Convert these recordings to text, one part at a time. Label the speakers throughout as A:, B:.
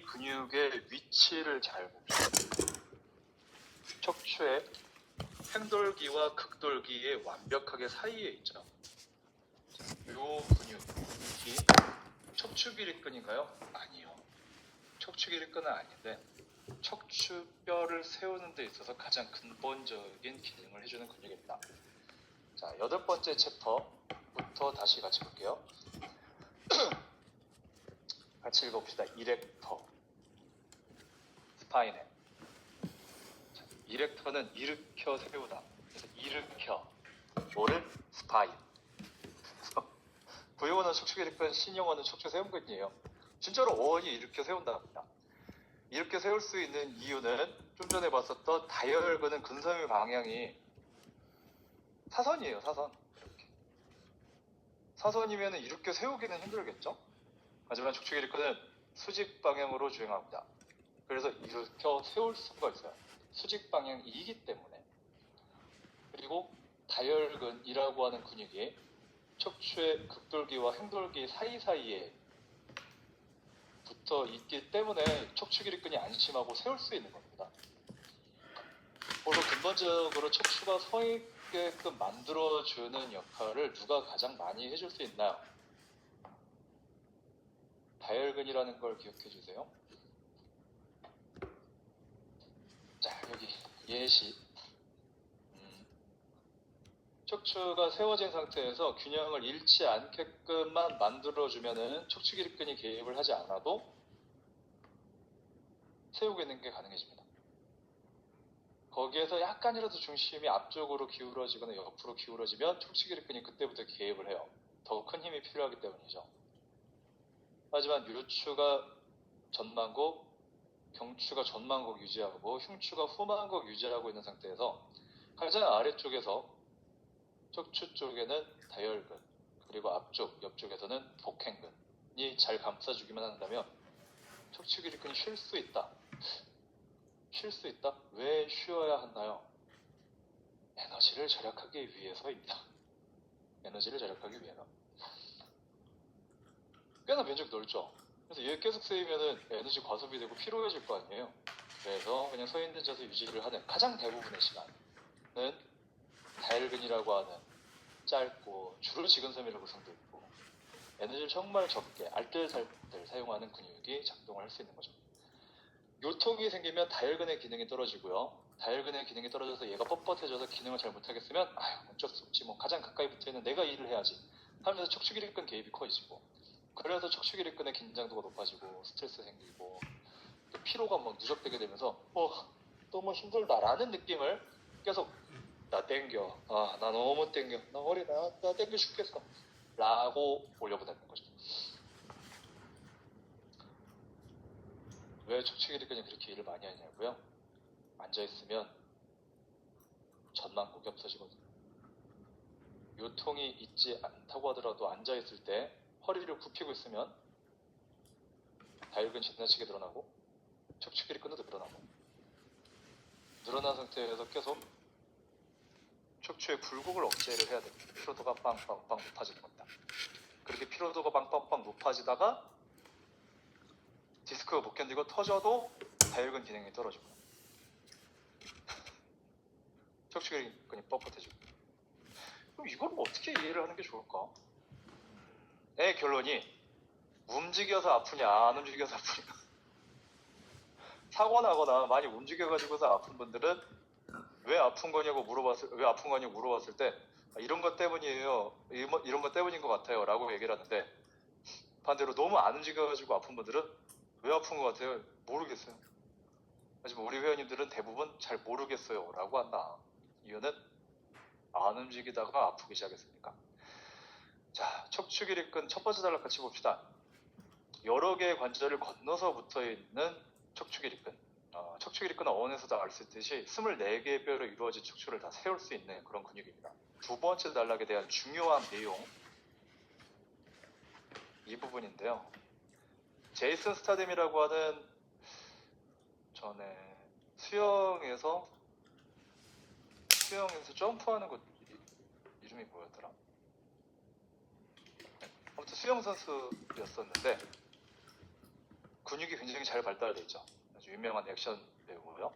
A: 근육의 위치를 잘 봅시다. 척추의 행돌기와 극돌기의 완벽하게 사이에 있죠. 요 근육이 척추기립근인가요? 아니요. 척추기립근은 아닌데 척추뼈를 세우는 데 있어서 가장 근본적인 기능을 해주는 근육입니다. 자, 8번째 챕터부터 다시 같이 볼게요. 같이 읽어봅시다. 이렉터, 스파인에. 이렉터는 일으켜 세우다. 그래서 일으켜, 뭐를? 스파인. 구용어는 척추기립근, 신용어는 척추 세움근이에요. 진짜로 어원이 일으켜 세운답니다. 이렇게 세울 수 있는 이유는 좀 전에 봤었던 다혈근은 근섬유 방향이 사선이에요. 사선. 이렇게. 사선이면 이렇게 세우기는 힘들겠죠? 하지만 척추기립근은 수직 방향으로 주행합니다. 그래서 일으켜 세울 수가 있어요. 수직 방향이기 때문에. 그리고 다혈근이라고 하는 근육이 척추의 극돌기와 행돌기 사이사이에 붙어 있기 때문에 척추기립근이 안심하고 세울 수 있는 겁니다. 그래서 근본적으로 척추가 서 있게끔 만들어주는 역할을 누가 가장 많이 해줄 수 있나요? 다혈근이라는 걸 기억해 주세요. 자, 여기 예시. 척추가 세워진 상태에서 균형을 잃지 않게끔만 만들어주면은 척추기립근이 개입을 하지 않아도 세우고 있는 게 가능해집니다. 거기에서 약간이라도 중심이 앞쪽으로 기울어지거나 옆으로 기울어지면 척추기립근이 그때부터 개입을 해요. 더 큰 힘이 필요하기 때문이죠. 하지만 요추가 전만곡, 경추가 전만곡 유지하고 흉추가 후만곡 유지하고 있는 상태에서 가장 아래쪽에서 척추 쪽에는 다혈근, 그리고 앞쪽, 옆쪽에서는 복행근이 잘 감싸주기만 한다면 척추기립근이 쉴 수 있다. 쉴 수 있다? 왜 쉬어야 하나요? 에너지를 절약하기 위해서입니다. 에너지를 절약하기 위해서. 꽤나 면적이 넓죠? 그래서 얘 계속 세이면은 에너지 과소비 되고 피로해질 거 아니에요? 그래서 그냥 서 있는 자세 유지를 하는 가장 대부분의 시간은 다혈근이라고 하는 짧고 주로 지근섬유로 구성되어 있고 에너지를 정말 적게 알뜰살뜰 사용하는 근육이 작동을 할 수 있는 거죠. 요통이 생기면 다혈근의 기능이 떨어지고요. 다혈근의 기능이 떨어져서 얘가 뻣뻣해져서 기능을 잘 못하겠으면 어쩔 수 없지 뭐 가장 가까이 붙어있는 내가 일을 해야지 하면서 척추기립근 개입이 커지고 그래서 척추기립근의 긴장도가 높아지고 스트레스 생기고 피로가 막 누적되게 되면서 너무 힘들다라는 느낌을 계속 나 땡겨, 나 너무 땡겨, 나 허리 나 땡겨 죽겠어 라고 올려보내는 거죠. 왜 척추기립근이 그렇게 일을 많이 하냐고요? 앉아있으면 전만곡이 없어지거든요. 요통이 있지 않다고 하더라도 앉아있을 때 허리를 굽히고 있으면 다혈근 지나치게 늘어나고 척추기립근도 늘어나고 늘어난 상태에서 계속 척추의 굴곡을 억제를 해야 됩니다. 피로도가 빵빵빵 높아지는 겁니다. 그렇게 피로도가 빵빵빵 높아지다가 디스크가 못 견디고 터져도 다혈근 기능이 떨어지고 척추기립근이 뻣뻣해지고 그럼 이걸 어떻게 이해를 하는 게 좋을까? 결론이 움직여서 아프냐 안 움직여서 아프냐 사고 나거나 많이 움직여가지고서 아픈 분들은 왜 아픈 거냐고 물어봤을 때 이런 것 때문이에요. 이런 것 때문인 것 같아요. 라고 얘기를 하는데 반대로 너무 안 움직여가지고 아픈 분들은 왜 아픈 것 같아요? 모르겠어요. 하지만 우리 회원님들은 대부분 잘 모르겠어요. 라고 한다. 이유는 안 움직이다가 아프기 시작했으니까. 자, 척추기립근 첫 번째 단락 같이 봅시다. 여러 개의 관절을 건너서 붙어있는 척추기립근. 척추기립근은 어원에서도 알 수 있듯이 24개의 뼈로 이루어진 척추를 다 세울 수 있는 그런 근육입니다. 두 번째 단락에 대한 중요한 내용 이 부분인데요. 제이슨 스타뎀이라고 하는 전에 수영에서 점프하는 것 이름이 뭐였더라? 아무튼 수영 선수였었는데 근육이 굉장히 잘 발달되어 있죠. 아주 유명한 액션 배우고요.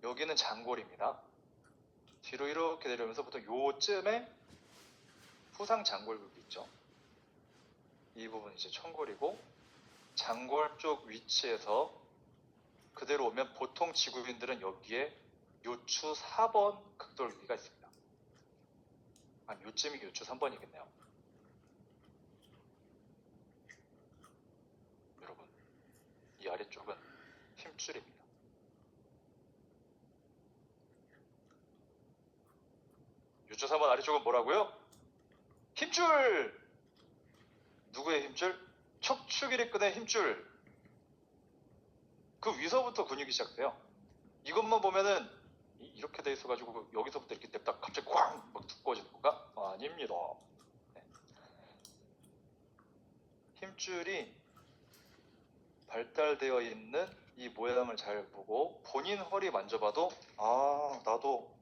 A: 여기는 장골입니다. 뒤로 이렇게 내려오면서 보통 요쯤에 후상 장골국이 있죠. 이 부분이 이제 청골이고, 장골 쪽 위치에서 그대로 오면 보통 지구인들은 여기에 요추 4번 극돌기가 있습니다. 요쯤이 요추 3번이겠네요. 여러분, 이 아래쪽은 힘줄입니다. 요추 4번 아래쪽은 뭐라고요? 힘줄! 누구의 힘줄? 척추기립근의 힘줄. 그 위서부터 근육이 시작돼요. 이것만 보면은 이렇게 돼 있어가지고 여기서부터 이렇게 냅다 갑자기 꽝! 막 두꺼워지는 건가? 아닙니다. 네. 힘줄이 발달되어 있는 이 모양을 잘 보고 본인 허리 만져봐도 나도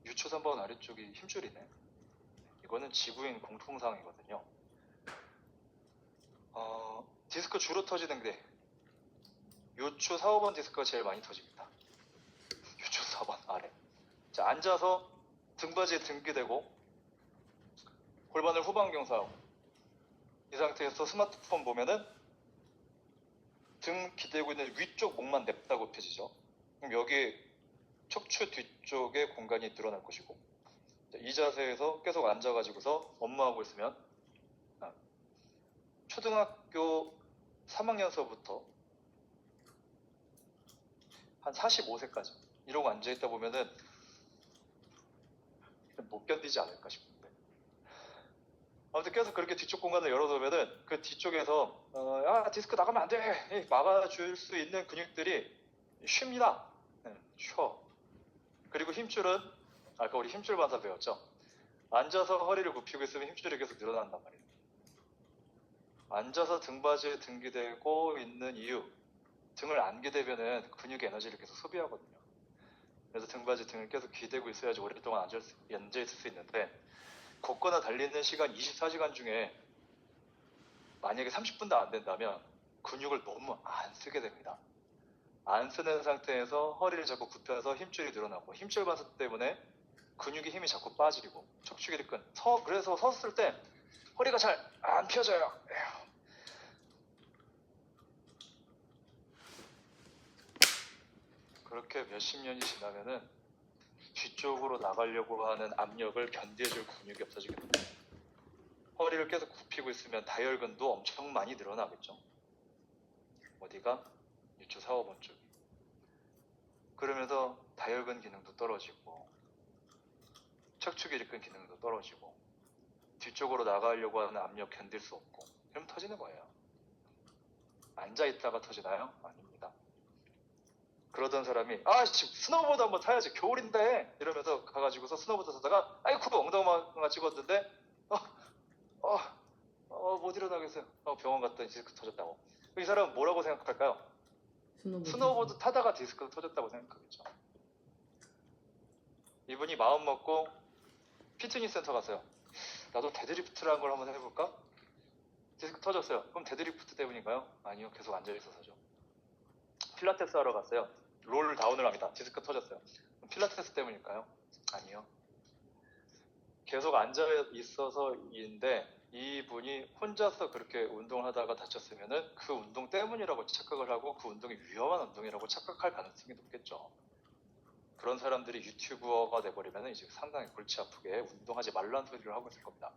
A: 유추 3번 아래쪽이 힘줄이네. 이거는 지구인 공통상이거든요. 디스크 주로 터지는 게 요추 4, 5번 디스크가 제일 많이 터집니다. 요추 4번 아래. 자, 앉아서 등받이에 등기대고 골반을 후방 경사하고 이 상태에서 스마트폰 보면은 등 기대고 있는 위쪽 목만 냅다 굽혀지죠. 그럼 여기 척추 뒤쪽에 공간이 늘어날 것이고, 이 자세에서 계속 앉아가지고서 업무하고 있으면 초등학교 3학년서부터 한 45세까지 이러고 앉아있다 보면은 못 견디지 않을까 싶은데, 아무튼 계속 그렇게 뒤쪽 공간을 열어두면은 그 뒤쪽에서 디스크 나가면 안 돼! 막아줄 수 있는 근육들이 쉽니다. 쉬어. 그리고 힘줄은 아까 우리 힘줄 반사 배웠죠? 앉아서 허리를 굽히고 있으면 힘줄이 계속 늘어난단 말이에요. 앉아서 등받이에 등기대고 있는 이유, 등을 안 기대면은 근육의 에너지를 계속 소비하거든요. 그래서 등받이 등을 계속 기대고 있어야지 오랫동안 앉아있을 수 있는데, 걷거나 달리는 시간 24시간 중에 만약에 30분도 안 된다면 근육을 너무 안 쓰게 됩니다. 안 쓰는 상태에서 허리를 자꾸 굽혀서 힘줄이 늘어나고, 힘줄 반사 때문에 근육의 힘이 자꾸 빠지고, 척추기립근 그래서 섰을 때 허리가 잘 안 펴져요. 그렇게 몇십 년이 지나면은 뒤쪽으로 나가려고 하는 압력을 견디해줄 근육이 없어지게 됩니다. 허리를 계속 굽히고 있으면 다혈근도 엄청 많이 늘어나겠죠. 어디가? 유추 4, 5번 쪽이. 그러면서 다혈근 기능도 떨어지고 척추기립근 기능도 떨어지고 뒤쪽으로 나가려고 하는 압력 견딜 수 없고, 그럼 터지는 거예요. 앉아있다가 터지나요? 아닙니다. 그러던 사람이 스노우보드 한번 타야지, 겨울인데 이러면서 가가지고서 스노우보드 타다가 아이쿠 엉덩이만 찍었는데 못 일어나겠어요. 병원 갔더니 디스크 터졌다고. 이 사람은 뭐라고 생각할까요? 스노우보드 타다가 디스크 터졌다고 생각하겠죠. 이분이 마음 먹고 피트니스 센터 갔어요. 나도 데드리프트라는 걸 한번 해볼까? 디스크 터졌어요. 그럼 데드리프트 때문인가요? 아니요, 계속 앉아있어서죠. 필라테스 하러 갔어요. 롤 다운을 합니다. 디스크 터졌어요. 그럼 필라테스 때문일까요? 아니요. 계속 앉아있어서인데 이분이 혼자서 그렇게 운동을 하다가 다쳤으면은 그 운동 때문이라고 착각을 하고 그 운동이 위험한 운동이라고 착각할 가능성이 높겠죠. 그런 사람들이 유튜버가 돼버리면 이제 상당히 골치 아프게 운동하지 말라는 소리를 하고 있을 겁니다.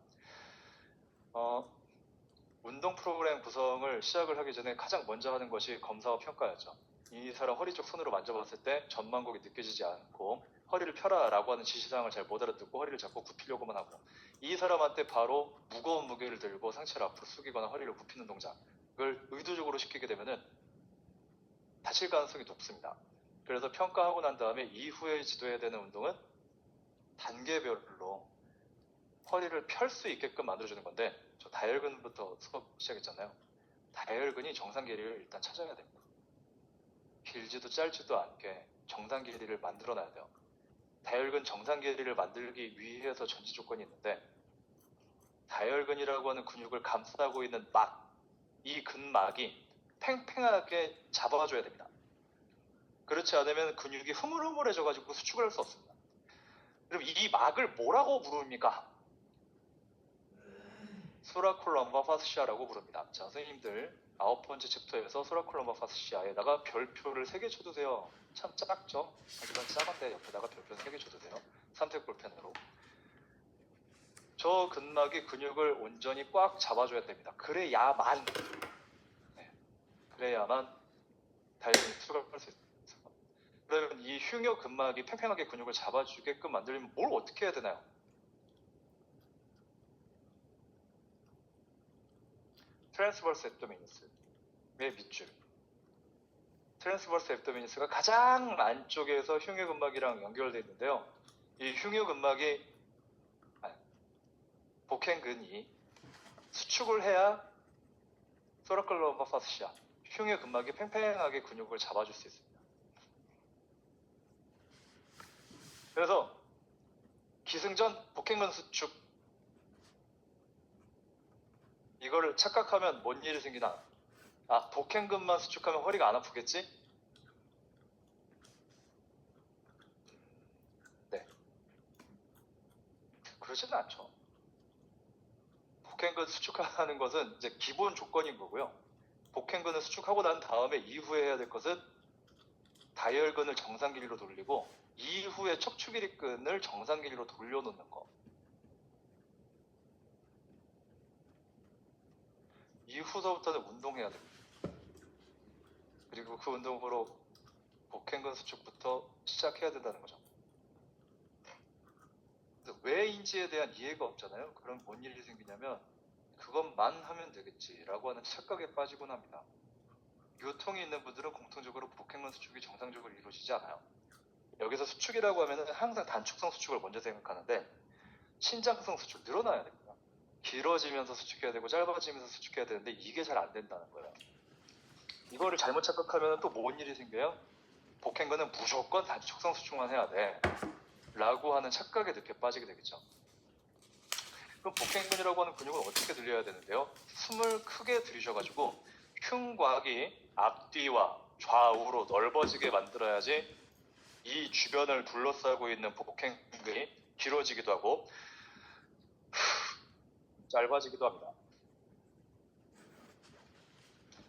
A: 운동 프로그램 구성을 시작을 하기 전에 가장 먼저 하는 것이 검사와 평가였죠. 이 사람 허리 쪽 손으로 만져봤을 때 전만곡이 느껴지지 않고 허리를 펴라 라고 하는 지시사항을 잘 못 알아듣고 허리를 자꾸 굽히려고만 하고, 이 사람한테 바로 무거운 무게를 들고 상체를 앞으로 숙이거나 허리를 굽히는 동작을 의도적으로 시키게 되면은 다칠 가능성이 높습니다. 그래서 평가하고 난 다음에 이후에 지도해야 되는 운동은 단계별로 허리를 펼 수 있게끔 만들어주는 건데, 저 다혈근부터 수업 시작했잖아요. 다혈근이 정상 길이를 일단 찾아야 됩니다. 길지도 짧지도 않게 정상 길이를 만들어놔야 돼요. 다혈근 정상 길이를 만들기 위해서 전제 조건이 있는데, 다혈근이라고 하는 근육을 감싸고 있는 막, 이 근막이 팽팽하게 잡아줘야 됩니다. 그렇지 않으면 근육이 흐물흐물해져가지고 수축을 할 수 없습니다. 그럼 이 막을 뭐라고 부릅니까? 소라콜럼바 파스시아라고 부릅니다. 자, 선생님들 9번째 챕터에서 소라콜럼바 파스시아에다가 별표를 3개 쳐두세요. 참 작죠? 하지만 작은데 옆에다가 별표 3개 쳐두세요. 삼색 볼펜으로. 저 근막이 근육을 온전히 꽉 잡아줘야 됩니다. 그래야만 다혈근이 수축할 수 있습니다. 그러면 이 흉요 근막이 팽팽하게 근육을 잡아주게끔 만들려면 뭘 어떻게 해야 되나요? 트랜스버스 앱도미니스의 밑줄. 트랜스버스 앱도미니스가 가장 안쪽에서 흉요 근막이랑 연결되어 있는데요. 이 흉요 근막이 복행근이 수축을 해야 소라클럼바 파스시아, 흉요 근막이 팽팽하게 근육을 잡아줄 수 있습니다. 그래서 기승전 복행근 수축, 이거를 착각하면 뭔 일이 생기나? 아, 복행근만 수축하면 허리가 안 아프겠지? 네, 그러지는 않죠. 복행근 수축하는 것은 이제 기본 조건인 거고요. 복행근을 수축하고 난 다음에 이후에 해야 될 것은 다혈근을 정상 길이로 돌리고 이후에 척추 길이끈을 정상 길이로 돌려놓는 거. 이후서부터는 운동해야 됩니다. 그리고 그 운동으로 복행근 수축부터 시작해야 된다는 거죠. 왜인지에 대한 이해가 없잖아요. 그럼 뭔 일이 생기냐면 그것만 하면 되겠지라고 하는 착각에 빠지곤 합니다. 요통이 있는 분들은 공통적으로 복행근 수축이 정상적으로 이루어지지 않아요. 여기서 수축이라고 하면 항상 단축성 수축을 먼저 생각하는데 신장성 수축 늘어나야 됩니다. 길어지면서 수축해야 되고 짧아지면서 수축해야 되는데 이게 잘 안 된다는 거예요. 이거를 잘못 착각하면 또 뭔 일이 생겨요? 복행근은 무조건 단축성 수축만 해야 돼 라고 하는 착각에 늪에 빠지게 되겠죠. 그럼 복행근이라고 하는 근육을 어떻게 들려야 되는데요? 숨을 크게 들이셔가지고 흉곽이 앞뒤와 좌우로 넓어지게 만들어야지 이 주변을 둘러싸고 있는 복행근이 길어지기도 하고 짧아지기도 합니다.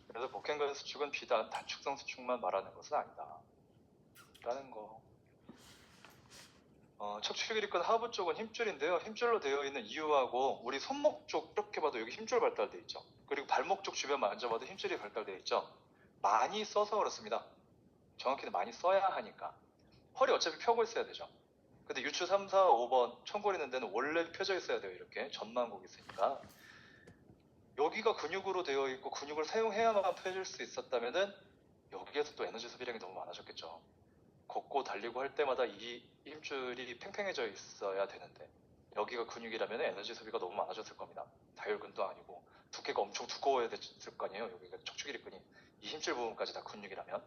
A: 그래서 복행근 수축은 비단 단축성 수축만 말하는 것은 아니다 라는 거. 척추 길이끈 하부 쪽은 힘줄인데요. 힘줄로 되어 있는 이유하고 우리 손목 쪽 이렇게 봐도 여기 힘줄 발달되어 있죠. 그리고 발목 쪽 주변 만져봐도 힘줄이 발달되어 있죠. 많이 써서 그렇습니다. 정확히는 많이 써야 하니까. 허리 어차피 펴고 있어야 되죠. 근데 유추 3, 4, 5번 청골 있는 데는 원래 펴져 있어야 돼요. 이렇게 전만곡 있으니까. 여기가 근육으로 되어 있고 근육을 사용해야만 펴질 수 있었다면은 여기에서 또 에너지 소비량이 너무 많아졌겠죠. 걷고 달리고 할 때마다 이 힘줄이 팽팽해져 있어야 되는데 여기가 근육이라면 에너지 소비가 너무 많아졌을 겁니다. 다혈근도 아니고 두께가 엄청 두꺼워야 됐을 거 아니에요. 여기가 척추 길이끈이 이 힘줄 부분까지 다 근육이라면.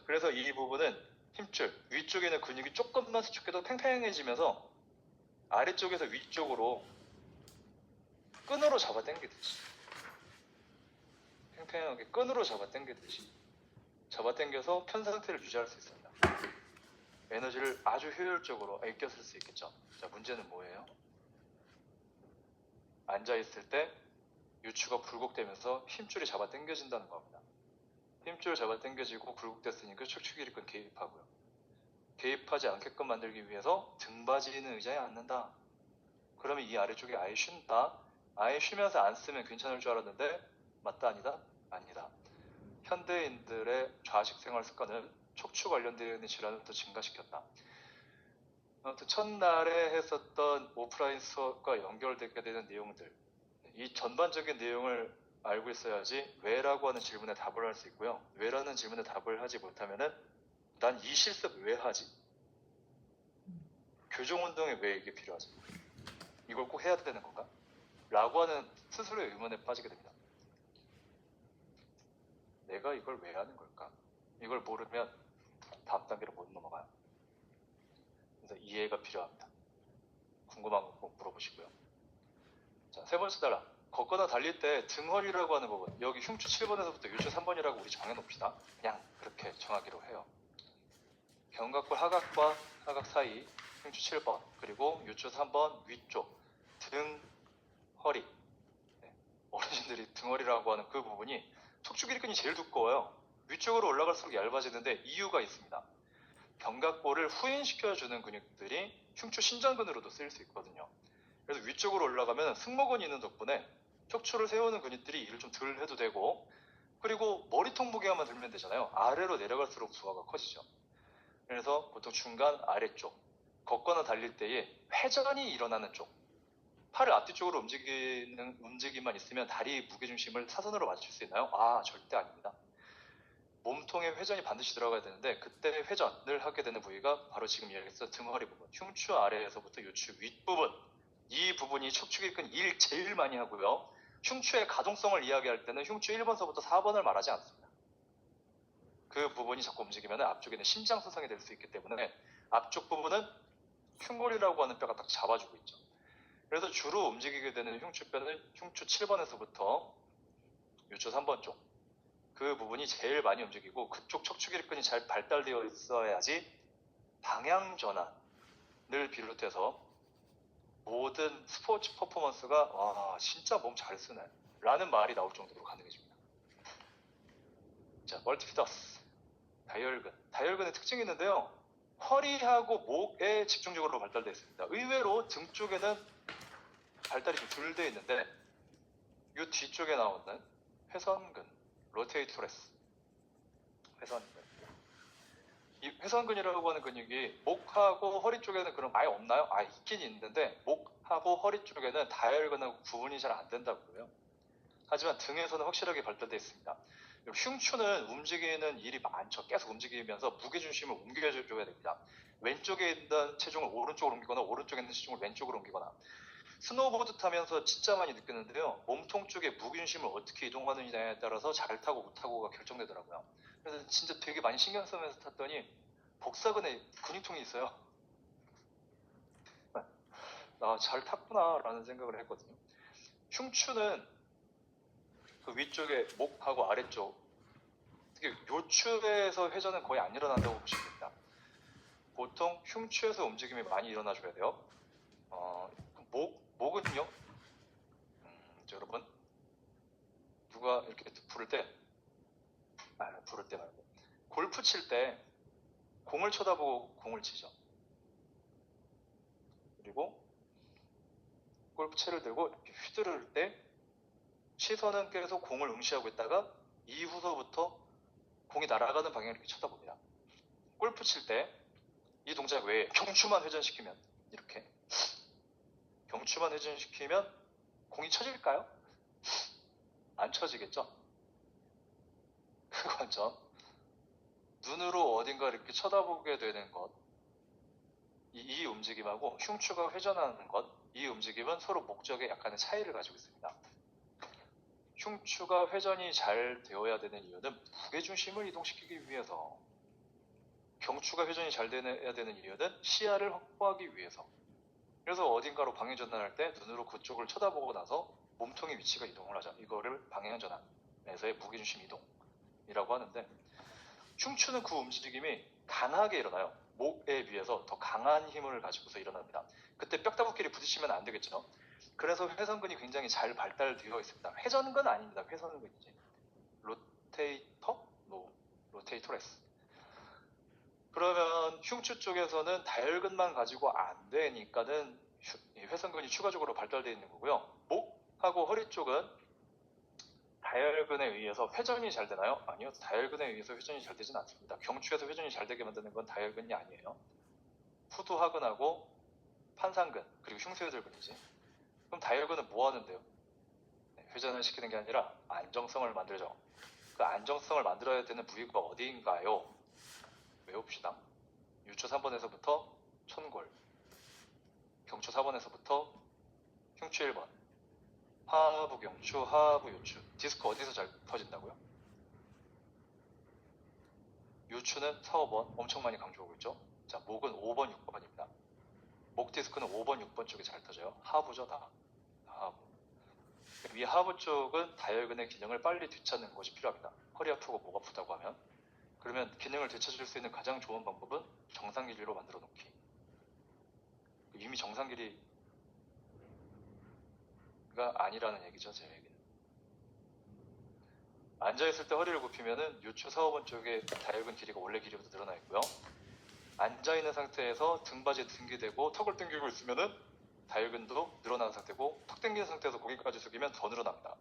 A: 그래서 이 부분은 힘줄 위쪽에 있는 근육이 조금만 수축해도 팽팽해지면서 아래쪽에서 위쪽으로 끈으로 잡아 당기듯이 팽팽하게 끈으로 잡아 당기듯이 잡아 당겨서 편 상태를 유지할 수 있습니다. 에너지를 아주 효율적으로 아껴 쓸 수 있겠죠. 자, 문제는 뭐예요? 앉아있을 때 유추가 굴곡되면서 힘줄이 잡아 당겨진다는 겁니다. 힘줄 잡아 당겨지고 굴곡됐으니까 척추 길이끈 개입하고요. 개입하지 않게끔 만들기 위해서 등받이는 의자에 앉는다. 그러면 이 아래쪽이 아예 쉰다. 아예 쉬면서 안 쓰면 괜찮을 줄 알았는데 맞다 아니다? 아니다. 현대인들의 좌식 생활 습관은 척추 관련되어 있는 질환을 더 증가시켰다. 첫날에 했었던 오프라인 수업과 연결되게 되는 내용들, 이 전반적인 내용을 알고 있어야지 왜라고 하는 질문에 답을 할 수 있고요. 왜라는 질문에 답을 하지 못하면은 난 이 실습 왜 하지? 교정운동에 왜 이게 필요하지? 이걸 꼭 해야 되는 건가? 라고 하는 스스로의 의문에 빠지게 됩니다. 내가 이걸 왜 하는 걸까? 이걸 모르면 다음 단계로 못 넘어가요. 그래서 이해가 필요합니다. 궁금한 거 꼭 물어보시고요. 자, 세 번째 단락. 걷거나 달릴 때 등허리라고 하는 부분. 여기 흉추 7번에서부터 유추 3번이라고 우리 정해놓읍시다. 그냥 그렇게 정하기로 해요. 견갑골 하각과 하각 사이 흉추 7번, 그리고 유추 3번 위쪽 등 허리. 네. 어르신들이 등허리라고 하는 그 부분이 척추기립근이 제일 두꺼워요. 위쪽으로 올라갈수록 얇아지는데 이유가 있습니다. 견갑골을 후인시켜주는 근육들이 흉추 신전근으로도 쓰일 수 있거든요. 그래서 위쪽으로 올라가면 승모근이 있는 덕분에 척추를 세우는 근육들이 일을 좀 덜 해도 되고, 그리고 머리통 무게만 들면 되잖아요. 아래로 내려갈수록 부하가 커지죠. 그래서 보통 중간 아래쪽, 걷거나 달릴 때에 회전이 일어나는 쪽, 팔을 앞뒤쪽으로 움직이는 움직임만 있으면 다리 무게중심을 사선으로 맞출 수 있나요? 아, 절대 아닙니다. 몸통에 회전이 반드시 들어가야 되는데, 그때 회전을 하게 되는 부위가 바로 지금 이야기했던 등허리 부분, 흉추 아래에서부터 유추 윗부분, 이 부분이 척추기근 일 제일 많이 하고요. 흉추의 가동성을 이야기할 때는 흉추 1번서부터 4번을 말하지 않습니다. 그 부분이 자꾸 움직이면 앞쪽에는 심장 손상이 될 수 있기 때문에 앞쪽 부분은 흉골이라고 하는 뼈가 딱 잡아주고 있죠. 그래서 주로 움직이게 되는 흉추뼈는 흉추 7번에서부터 유추 3번 쪽, 그 부분이 제일 많이 움직이고, 그쪽 척추기립근이 잘 발달되어 있어야지 방향 전환을 비롯해서 모든 스포츠 퍼포먼스가 와 진짜 몸 잘 쓰네 라는 말이 나올 정도로 가능해집니다. 자, 멀티피더스 다이얼근. 다이얼근의 특징이 있는데요. 허리하고 목에 집중적으로 발달되어 있습니다. 의외로 등 쪽에는 발달이 좀 덜 되어 있는데, 이 뒤쪽에 나오는 회선근, 로테이토레스, 회선근. 이 회선근이라고 하는 근육이 목하고 허리 쪽에는 그럼 아예 없나요? 아, 있긴 있는데 목하고 허리 쪽에는 다이얼근하고 구분이 잘 안 된다고 해요. 하지만 등에서는 확실하게 발달되어 있습니다. 흉추는 움직이는 일이 많죠. 계속 움직이면서 무게중심을 옮겨줘야 됩니다. 왼쪽에 있는 체중을 오른쪽으로 옮기거나 오른쪽에 있는 체중을 왼쪽으로 옮기거나. 스노우보드 타면서 진짜 많이 느꼈는데요. 몸통 쪽에 무게중심을 어떻게 이동하느냐에 따라서 잘 타고 못 타고가 결정되더라고요. 그래서 진짜 되게 많이 신경 쓰면서 탔더니 복사근에 근육통이 있어요. 나 잘 탔구나 라는 생각을 했거든요. 흉추는 그 위쪽에 목하고 아래쪽, 특히 요추에서 회전은 거의 안 일어난다고 보시면 됩니다. 보통 흉추에서 움직임이 많이 일어나줘야 돼요. 목은요? 여러분, 누가 이렇게 부를 때, 부를 때 말고, 골프 칠 때 공을 쳐다보고 공을 치죠. 그리고 골프채를 들고 이렇게 휘두를 때 시선은 계속 공을 응시하고 있다가 이후서부터 공이 날아가는 방향을 이렇게 쳐다봅니다. 골프 칠 때 이 동작 외에 경추만 회전시키면, 이렇게 경추만 회전시키면 공이 쳐질까요? 안 쳐지겠죠? 그건 전 눈으로 어딘가 이렇게 쳐다보게 되는 것, 이 움직임하고 흉추가 회전하는 것, 이 움직임은 서로 목적에 약간의 차이를 가지고 있습니다. 흉추가 회전이 잘 되어야 되는 이유는 무게중심을 이동시키기 위해서, 경추가 회전이 잘 되어야 되는 이유는 시야를 확보하기 위해서. 그래서 어딘가로 방향 전환할 때 눈으로 그쪽을 쳐다보고 나서 몸통의 위치가 이동을 하죠. 이거를 방향 전환에서의 무게중심 이동이라고 하는데, 흉추는 그 움직임이 강하게 일어나요. 목에 비해서 더 강한 힘을 가지고서 일어납니다. 그때 뼈다구끼리 부딪히면 안 되겠죠. 그래서 회선근이 굉장히 잘 발달되어 있습니다. 회전근 아닙니다. 회선근이지. 로테이터레스. 그러면 흉추 쪽에서는 다혈근만 가지고 안 되니까는 회선근이 추가적으로 발달되어 있는 거고요. 목하고 허리 쪽은 다혈근에 의해서 회전이 잘 되나요? 아니요. 다혈근에 의해서 회전이 잘 되진 않습니다. 경추에서 회전이 잘 되게 만드는 건 다혈근이 아니에요. 후두하근하고 판상근, 그리고 흉쇄혈근이지. 그럼 다혈근은 뭐 하는데요? 회전을 시키는 게 아니라 안정성을 만들죠. 그 안정성을 만들어야 되는 부위가 어디인가요? 외웁시다. 유추 3번에서부터 천골, 경추 4번에서부터 흉추 1번, 하부 경추, 하부 요추. 디스크 어디서 잘 터진다고요? 요추는 4, 5번 엄청 많이 강조하고 있죠. 자, 목은 5번, 6번입니다. 목 디스크는 5번, 6번 쪽에 잘 터져요. 하부죠, 다. 하부. 위 하부 쪽은 다혈근의 기능을 빨리 되찾는 것이 필요합니다. 허리 아프고 목 아프다고 하면. 그러면 기능을 되찾을 수 있는 가장 좋은 방법은 정상 길이로 만들어 놓기. 이미 정상 길이가 아니라는 얘기죠, 제 얘기는. 앉아있을 때 허리를 굽히면은 요추 사호번 쪽에 다혈근 길이가 원래 길이보다 늘어나 있고요. 앉아있는 상태에서 등받이에 등기대고 턱을 당기고 있으면은 다혈근도 늘어난 상태고, 턱 당긴 상태에서 고개까지 숙이면 더 늘어납니다.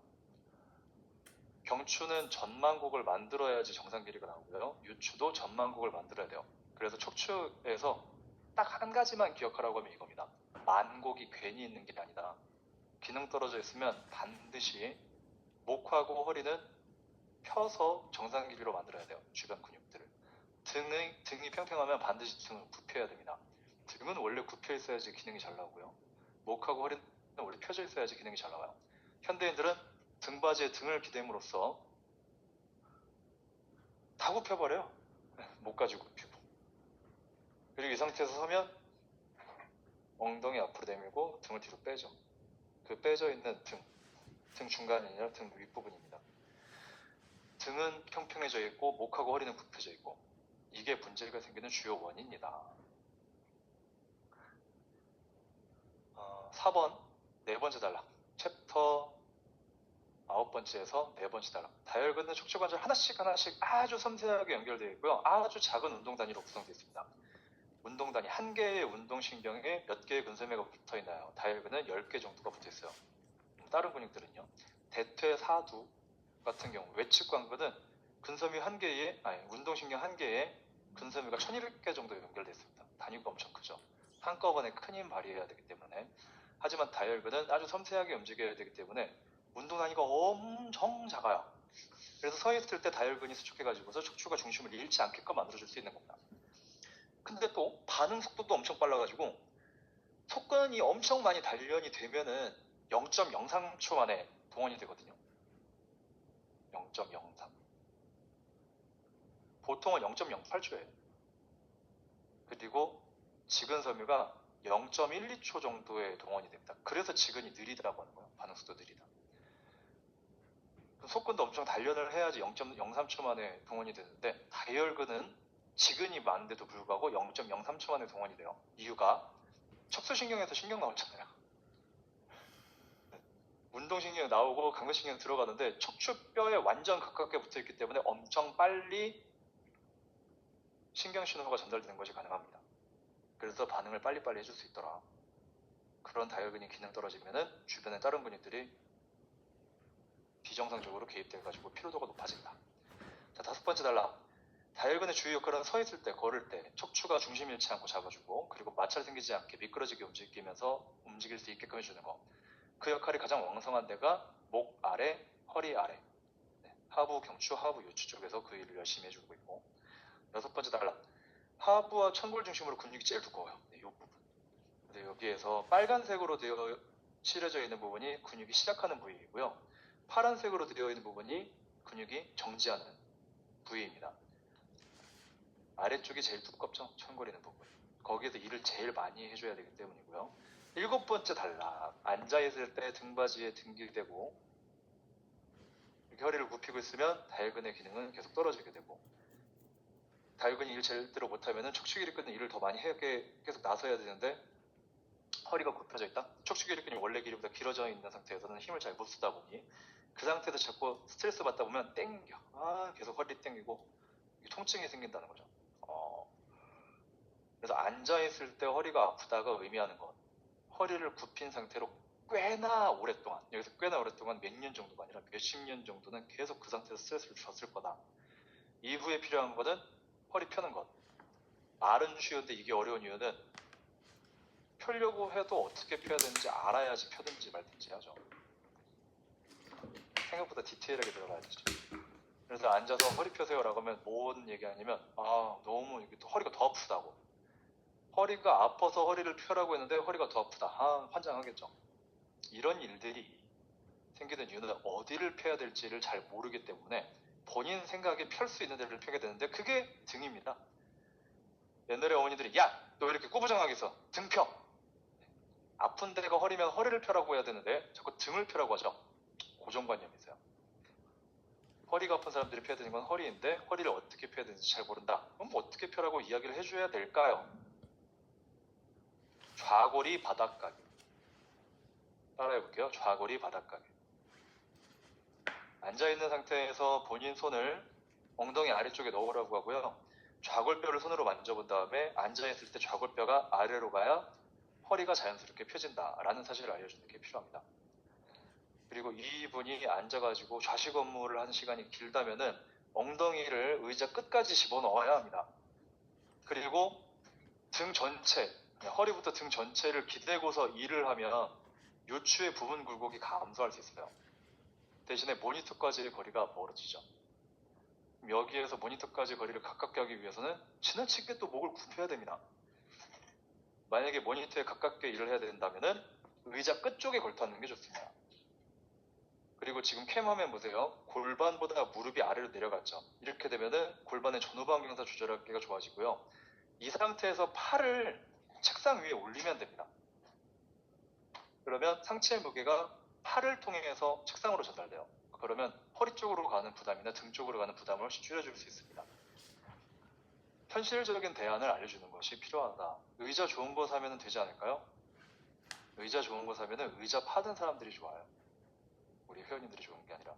A: 경추는 전만곡을 만들어야지 정상 길이가 나오고요. 요추도 전만곡을 만들어야 돼요. 그래서 척추에서 딱 한 가지만 기억하라고 하면 이겁니다. 만곡이 괜히 있는 게 아니다. 기능 떨어져 있으면 반드시 목하고 허리는 펴서 정상 길이로 만들어야 돼요. 주변 근육들을. 등이 평평하면 반드시 등을 굽혀야 됩니다. 등은 원래 굽혀 있어야지 기능이 잘 나오고요. 목하고 허리는 원래 펴져 있어야지 기능이 잘 나와요. 현대인들은 등받이에 등을 기댐으로써 다 굽혀버려요. 목까지 굽히고. 그리고 이 상태에서 서면 엉덩이 앞으로 내밀고 등을 뒤로 빼죠. 그 빼져 있는 등 중간이 아니라 등 윗부분입니다. 등은 평평해져 있고 목하고 허리는 굽혀져 있고, 이게 문제가 생기는 주요 원인이다. 4번 네 번째 단락, 챕터 9번째에서 네 번째 단락. 다혈근은 척추관절 하나씩 아주 섬세하게 연결되어 있고요. 아주 작은 운동 단위로 구성되어 있습니다. 운동 단위, 한 개의 운동신경에 몇 개의 근섬유가 붙어 있나요? 다혈근은 10개 정도가 붙어 있어요. 다른 근육들은요. 대퇴, 사두 같은 경우 외측관근은 근섬유 한 개에, 운동신경 한 개에 근섬유가 1200개 정도 연결되어 있습니다. 단위가 엄청 크죠. 한꺼번에 큰 힘 발휘해야 되기 때문에. 하지만 다혈근은 아주 섬세하게 움직여야 되기 때문에 운동 단위가 엄청 작아요. 그래서 서 있을 때 다혈근이 수축해가지고서 척추가 중심을 잃지 않게끔 만들어줄 수 있는 겁니다. 근데 또 반응 속도도 엄청 빨라가지고 속근이 엄청 많이 단련이 되면은 0.03초 만에 동원이 되거든요. 0.03. 보통은 0.08초예요. 그리고 지근섬유가 0.12초 정도의 동원이 됩니다. 그래서 지근이 느리다고 하는 거예요. 반응 속도 느리다. 속근도 엄청 단련을 해야지 0.03초 만에 동원이 되는데, 다혈근은 지근이 많은데도 불구하고 0.03초 만에 동원이 돼요. 이유가 척수신경에서 신경 나오잖아요. 운동신경 나오고 감각신경 들어가는데 척추뼈에 완전 가깝게 붙어있기 때문에 엄청 빨리 신경신호가 전달되는 것이 가능합니다. 그래서 반응을 빨리빨리 해줄 수 있더라. 그런 다혈근이 기능 떨어지면은 주변의 다른 근육들이 비정상적으로 개입돼가지고 피로도가 높아진다. 자, 5번째 단락. 다혈근의 주요 역할은 서 있을 때, 걸을 때 척추가 중심 잃지 않고 잡아주고, 그리고 마찰 생기지 않게 미끄러지게 움직이면서 움직일 수 있게끔 해주는 거. 그 역할이 가장 왕성한 데가 목 아래, 허리 아래, 하부 경추, 하부 요추 쪽에서 그 일을 열심히 해주고 있고. 6번째 단락. 하부와 천골 중심으로 근육이 제일 두꺼워요. 이 부분. 근데 여기에서 빨간색으로 되어 칠해져 있는 부분이 근육이 시작하는 부위이고요. 파란색으로 되어 있는 부분이 근육이 정지하는 부위입니다. 아래쪽이 제일 두껍죠. 천골이는 부분. 거기에서 일을 제일 많이 해줘야 되기 때문이고요. 7번째 단락. 앉아있을 때 등받이에 등기대고 이렇게 허리를 굽히고 있으면 다혈근의 기능은 계속 떨어지게 되고, 다혈근이 일 제대로 못하면 척추기립근은 일을 더 많이 하게 계속 나서야 되는데 허리가 굽혀져 있다? 척추기립근이 원래 길이보다 길어져 있는 상태에서는 힘을 잘 못 쓰다 보니 그 상태에서 자꾸 스트레스 받다 보면 땡겨. 계속 허리 땡기고 통증이 생긴다는 거죠. 그래서 앉아있을 때 허리가 아프다가 의미하는 건 허리를 굽힌 상태로 꽤나 오랫동안, 여기서 꽤나 오랫동안 몇 년 정도가 아니라 몇십 년 정도는 계속 그 상태에서 스트레스를 줬을 거다. 이후에 필요한 것은 허리 펴는 것. 말은 쉬운데 이게 어려운 이유는 펴려고 해도 어떻게 펴야 되는지 알아야지 펴든지 말든지 하죠. 생각보다 디테일하게 들어가야 되죠. 그래서 앉아서 허리 펴세요 라고 하면 뭔 얘기 아니면 너무 이게 또 허리가 더 아프다고. 허리가 아파서 허리를 펴라고 했는데 허리가 더 아프다. 환장하겠죠. 이런 일들이 생기는 이유는 어디를 펴야 될지를 잘 모르기 때문에 본인 생각에 펼 수 있는 데를 펴게 되는데 그게 등입니다. 옛날에 어머니들이 야, 너 왜 이렇게 꾸부정하게 있어? 등 펴. 아픈 데가 허리면 허리를 펴라고 해야 되는데 자꾸 등을 펴라고 하죠. 고정관념이세요. 허리가 아픈 사람들이 펴야 되는 건 허리인데 허리를 어떻게 펴야 되는지 잘 모른다. 그럼 어떻게 펴라고 이야기를 해줘야 될까요? 좌골이 바닥가기. 따라해볼게요. 좌골이 바닥가기. 앉아있는 상태에서 본인 손을 엉덩이 아래쪽에 넣으라고 하고요. 좌골뼈를 손으로 만져본 다음에 앉아있을 때 좌골뼈가 아래로 가야 허리가 자연스럽게 펴진다라는 사실을 알려주는 게 필요합니다. 그리고 이분이 앉아가지고 좌식 업무를 하는 시간이 길다면은 엉덩이를 의자 끝까지 집어넣어야 합니다. 그리고 등 전체, 허리부터 등 전체를 기대고서 일을 하면 요추의 부분 굴곡이 감소할 수 있어요. 대신에 모니터까지의 거리가 멀어지죠. 여기에서 모니터까지 거리를 가깝게 하기 위해서는 지나치게 또 목을 굽혀야 됩니다. 만약에 모니터에 가깝게 일을 해야 된다면은 의자 끝쪽에 걸터앉는 게 좋습니다. 그리고 지금 캠 화면 보세요. 골반보다 무릎이 아래로 내려갔죠. 이렇게 되면은 골반의 전후방 경사 조절하기가 좋아지고요. 이 상태에서 팔을 책상 위에 올리면 됩니다. 그러면 상체의 무게가 팔을 통해서 책상으로 전달돼요. 그러면 허리 쪽으로 가는 부담이나 등 쪽으로 가는 부담을 훨씬 줄여줄 수 있습니다. 현실적인 대안을 알려주는 것이 필요하다. 의자 좋은 거 사면 되지 않을까요? 의자 좋은 거 사면 의자 파는 사람들이 좋아요. 우리 회원님들이 좋은 게 아니라.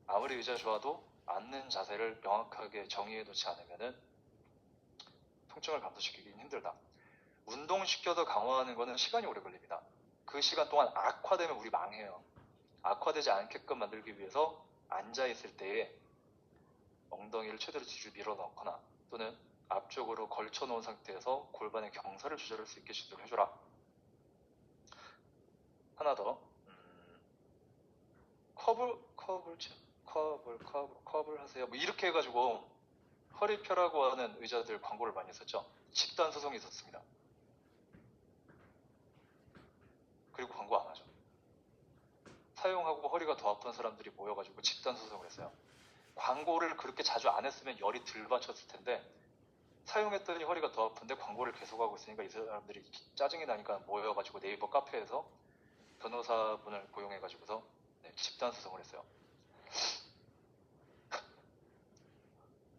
A: 아무리 의자 좋아도 앉는 자세를 명확하게 정의해 놓지 않으면 통증을 감소시키긴 힘들다. 운동시켜서 강화하는 거는 시간이 오래 걸립니다. 그 시간 동안 악화되면 우리 망해요. 악화되지 않게끔 만들기 위해서 앉아있을 때에 엉덩이를 최대로 뒤로 밀어 넣거나 또는 앞쪽으로 걸쳐 놓은 상태에서 골반의 경사를 조절할 수 있게 지도를 해줘라. 하나 더. 커브를 하세요. 뭐 이렇게 해가지고 허리 펴라고 하는 의자들 광고를 많이 했었죠. 집단 소송이 있었습니다. 그리고 광고 안 하죠. 사용하고 허리가 더 아픈 사람들이 모여가지고 집단 소송을 했어요. 광고를 그렇게 자주 안 했으면 열이 덜 받쳤을 텐데 사용했더니 허리가 더 아픈데 광고를 계속하고 있으니까 이 사람들이 짜증이 나니까 모여가지고 네이버 카페에서 변호사분을 고용해가지고서 집단 소송을 했어요.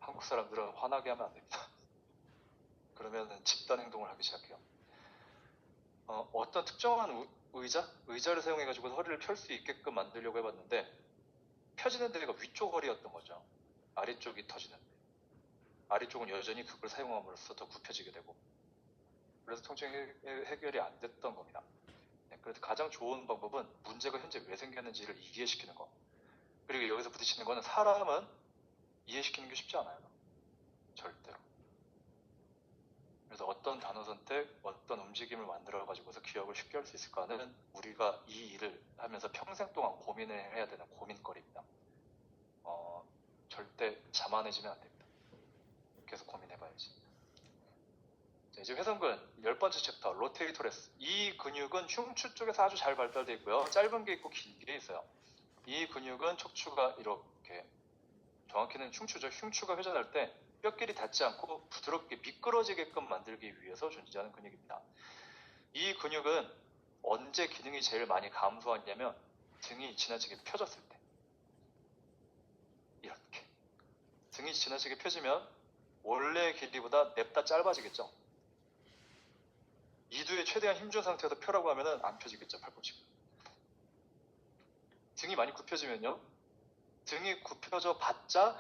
A: 한국 사람들은 화나게 하면 안 됩니다. 그러면 집단 행동을 하기 시작해요. 어떤 특정한 의자를 사용해가지고 허리를 펼 수 있게끔 만들려고 해봤는데 펴지는 데가 위쪽 허리였던 거죠. 아래쪽이 터지는. 아래쪽은 여전히 그걸 사용함으로써 더 굽혀지게 되고 그래서 통증 해결이 안 됐던 겁니다. 그래서 가장 좋은 방법은 문제가 현재 왜 생겼는지를 이해시키는 거. 그리고 여기서 부딪히는 거는 사람은 이해시키는 게 쉽지 않아요. 절대로. 그래서 어떤 단어 선택, 어떤 움직임을 만들어가지고서 기억을 쉽게 할 수 있을까는 우리가 이 일을 하면서 평생 동안 고민을 해야 되는 고민거리입니다. 절대 자만해지면 안 됩니다. 계속 고민해봐야지. 자, 이제 회전근 10번째 챕터 로테이토레스. 이 근육은 흉추 쪽에서 아주 잘 발달되어 있고요. 짧은 게 있고 긴 게 있어요. 이 근육은 척추가 이렇게 정확히는 흉추죠. 흉추가 회전할 때 뼈끼리 닿지 않고 부드럽게 미끄러지게끔 만들기 위해서 존재하는 근육입니다. 이 근육은 언제 기능이 제일 많이 감소하냐면 등이 지나치게 펴졌을 때. 이렇게. 등이 지나치게 펴지면 원래 길이보다 냅다 짧아지겠죠. 이두에 최대한 힘준 상태에서 펴라고 하면 안 펴지겠죠. 팔꿈치가. 등이 많이 굽혀지면요. 등이 굽혀져 봤자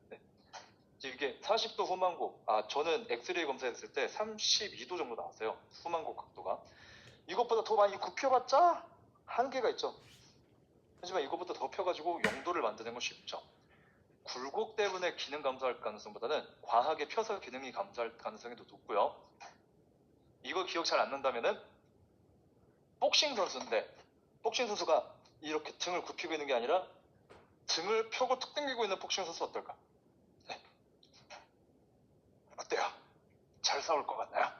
A: 네. 이게 40도 후만곡. 저는 엑스레이 검사했을 때 32도 정도 나왔어요. 후만곡 각도가. 이것보다 더 많이 굽혀봤자 한계가 있죠. 하지만 이것보다 더 펴가지고 0도를 만드는 건 쉽죠. 굴곡 때문에 기능 감소할 가능성보다는 과하게 펴서 기능이 감소할 가능성이 더 높고요. 이거 기억 잘 안 난다면은 복싱 선수인데 복싱 선수가 이렇게 등을 굽히고 있는 게 아니라 등을 펴고 툭 당기고 있는 복싱 선수 어떨까? 네. 어때요? 잘 싸울 것 같나요?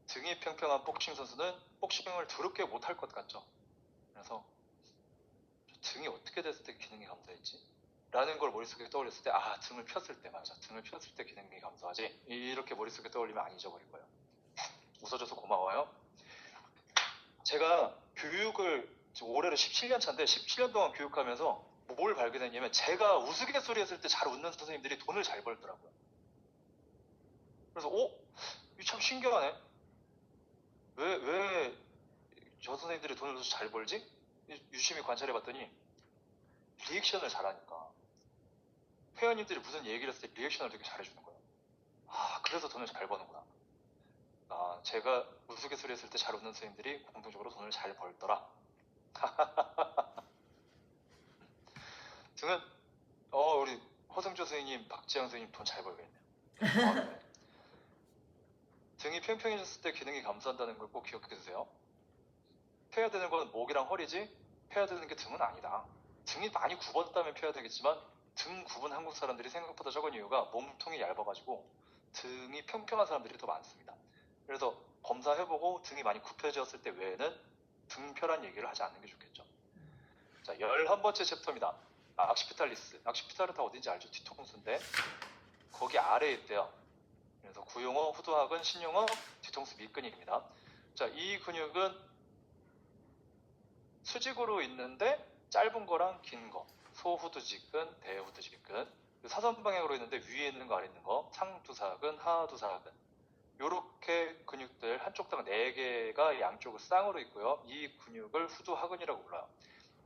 A: 등이 평평한 복싱 선수는 복싱을 더럽게 못할 것 같죠. 그래서 등이 어떻게 됐을 때 기능이 감소했지? 라는 걸 머릿속에 떠올렸을 때 등을 폈을 때 맞아. 등을 폈을 때 기능이 감소하지. 이렇게 머릿속에 떠올리면 안 잊어버릴 거예요. 웃어줘서 고마워요. 제가 교육을 지금 올해로 17년 차인데 17년 동안 교육하면서 뭘 발견했냐면 제가 우스갯소리 했을 때 잘 웃는 선생님들이 돈을 잘 벌더라고요. 그래서 이거 참 신기하네. 왜 저 선생님들이 돈을 잘 벌지? 유심히 관찰해봤더니 리액션을 잘하니까 회원님들이 무슨 얘기를 했을 때 리액션을 되게 잘해주는 거예요. 그래서 돈을 잘 버는구나. 제가 우스갯소리 했을 때 잘 웃는 선생님들이 공통적으로 돈을 잘 벌더라. 등은 우리 허승조 선생님, 박지영 선생님 돈 잘 벌겠네요. 네. 등이 평평해졌을 때 기능이 감소한다는 걸 꼭 기억해 두세요. 펴야 되는 건 목이랑 허리지 펴야 되는 게 등은 아니다. 등이 많이 굽었다면 펴야 되겠지만 등 굽은 한국 사람들이 생각보다 적은 이유가 몸통이 얇아가지고 등이 평평한 사람들이 더 많습니다. 그래서 검사해보고 등이 많이 굽혀졌을 때 외에는 등펴란 얘기를 하지 않는 게 좋겠죠. 자, 11번째 챕터입니다. 악시피탈리스. 악시피탈은 어딘지 알죠? 뒤통수인데 거기 아래에 있대요. 그래서 구용어, 후두학은 신용어, 뒤통수 밑근육입니다. 자, 이 근육은 수직으로 있는데 짧은 거랑 긴 거, 소후두직근, 대후두직근, 사선 방향으로 있는데 위에 있는 거 아래 있는 거, 상두사근, 하두사근, 요렇게 근육들 한쪽당 4개가 양쪽을 쌍으로 있고요. 이 근육을 후두하근이라고 불러요.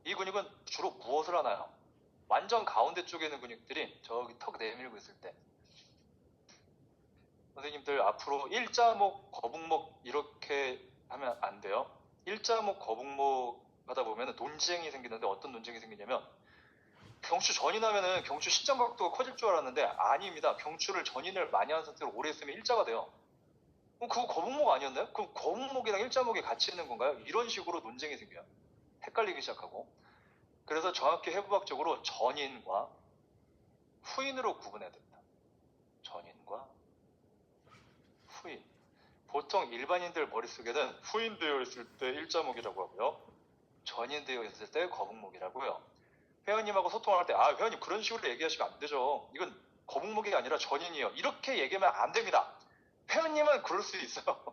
A: 이 근육은 주로 무엇을 하나요? 완전 가운데 쪽에 있는 근육들이 저기 턱 내밀고 있을 때 선생님들 앞으로 일자목, 거북목 이렇게 하면 안 돼요. 일자목, 거북목 하다 보면 논쟁이 생기는데 어떤 논쟁이 생기냐면 경추 전인하면은 경추 신장 각도가 커질 줄 알았는데 아닙니다. 경추를 전인을 많이 한 상태로 오래 있으면 일자가 돼요. 그럼 그거 거북목 아니었나요? 그럼 거북목이랑 일자목이 같이 있는 건가요? 이런 식으로 논쟁이 생겨요. 헷갈리기 시작하고. 그래서 정확히 해부학적으로 전인과 후인으로 구분해야 됩니다. 전인과 후인. 보통 일반인들 머릿속에는 후인되어 있을 때 일자목이라고 하고요. 전인되어 있을 때 거북목이라고요. 회원님하고 소통할 때 회원님 그런 식으로 얘기하시면 안 되죠. 이건 거북목이 아니라 전인이에요. 이렇게 얘기하면 안 됩니다. 회원님은 그럴 수 있어요.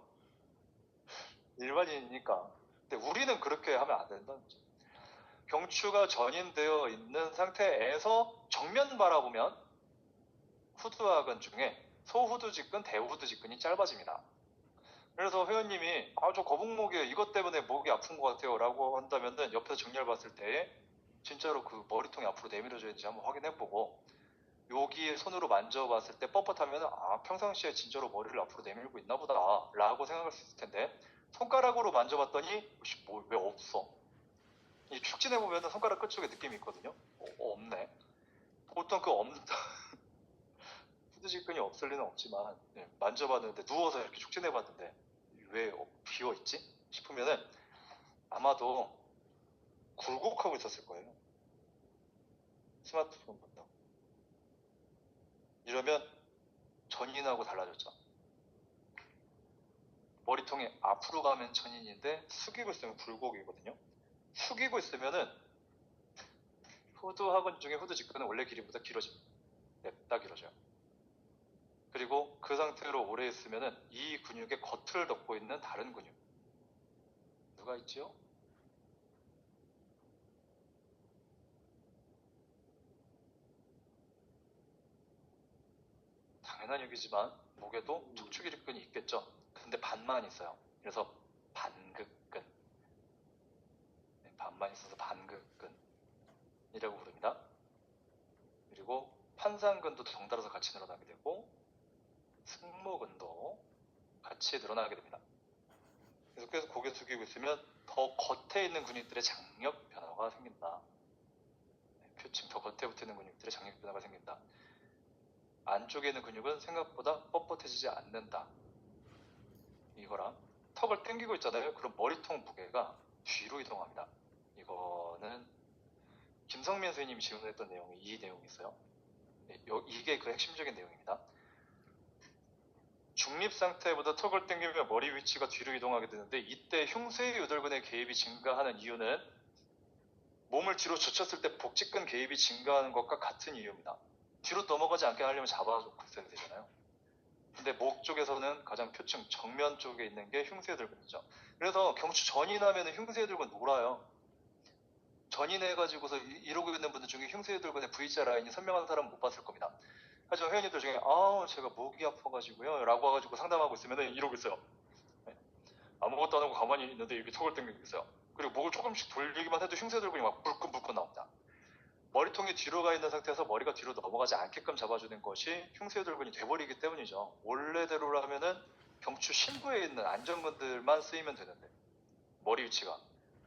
A: 일반인이니까. 근데 우리는 그렇게 하면 안 된다는 거죠. 경추가 전인되어 있는 상태에서 정면 바라보면 후두하근 중에 소후두직근, 대후두직근이 짧아집니다. 그래서 회원님이 저 거북목이에요. 이것 때문에 목이 아픈 것 같아요. 라고 한다면 옆에서 정렬 봤을 때 진짜로 그 머리통이 앞으로 내밀어져 있는지 한번 확인해보고 여기에 손으로 만져봤을 때 뻣뻣하면 평상시에 진짜로 머리를 앞으로 내밀고 있나 보다 라고 생각할 수 있을 텐데 손가락으로 만져봤더니 왜 없어? 이 축진해보면 손가락 끝쪽에 느낌이 있거든요. 없네. 보통 그 후두직근이 없을 리는 없지만 만져봤는데 누워서 이렇게 축진해봤는데 왜 비어있지? 싶으면은 아마도 굴곡하고 있었을 거예요. 스마트폰 본다고. 이러면 전인하고 달라졌죠. 머리통이 앞으로 가면 전인인데 숙이고 있으면 굴곡이거든요. 숙이고 있으면은 후두하근 중에 후두직근은 원래 길이보다 길어집니다. 냅다 길어져요. 그리고 그 상태로 오래 있으면은 이 근육의 겉을 덮고 있는 다른 근육 누가 있죠? 당연한 얘기지만 목에도 척추기립근이 있겠죠. 근데 반만 있어요. 그래서 반극근. 반만 있어서 반극근이라고 부릅니다. 그리고 판상근도 덩달아서 같이 늘어나게 되고 승모근도 같이 늘어나게 됩니다. 계속해서 고개 숙이고 있으면 더 겉에 있는 근육들의 장력 변화가 생긴다. 표층 더 겉에 붙어 있는 근육들의 장력 변화가 생긴다. 안쪽에 있는 근육은 생각보다 뻣뻣해지지 않는다. 이거랑 턱을 당기고 있잖아요. 그럼 머리통 무게가 뒤로 이동합니다. 이거는 김성민 선생님이 질문했던 내용이 이 내용이 있어요. 이게 그 핵심적인 내용입니다. 중립 상태보다 턱을 당기며 머리 위치가 뒤로 이동하게 되는데 이때 흉쇄 유돌근의 개입이 증가하는 이유는 몸을 뒤로 젖혔을 때 복직근 개입이 증가하는 것과 같은 이유입니다. 뒤로 넘어가지 않게 하려면 잡아놓고 있어야 되잖아요. 근데 목 쪽에서는 가장 표층 정면 쪽에 있는 게 흉쇄들근이죠. 그래서 경추 전인하면 흉쇄들근 놀아요. 전인해가지고서 이러고 있는 분들 중에 흉쇄들근의 V자 라인이 선명한 사람은 못 봤을 겁니다. 하지만 회원님들 중에 제가 목이 아파가지고요 라고 와가지고 상담하고 있으면 이러고 있어요. 네. 아무것도 안 하고 가만히 있는데 이렇게 턱을 당기고 있어요. 그리고 목을 조금씩 돌리기만 해도 흉쇄들근이 막 불끈불끈 나옵니다. 머리통이 뒤로 가 있는 상태에서 머리가 뒤로 넘어가지 않게끔 잡아주는 것이 흉쇄들근이 돼버리기 때문이죠. 원래대로라면은 경추 심부에 있는 안전근들만 쓰이면 되는데 머리 위치가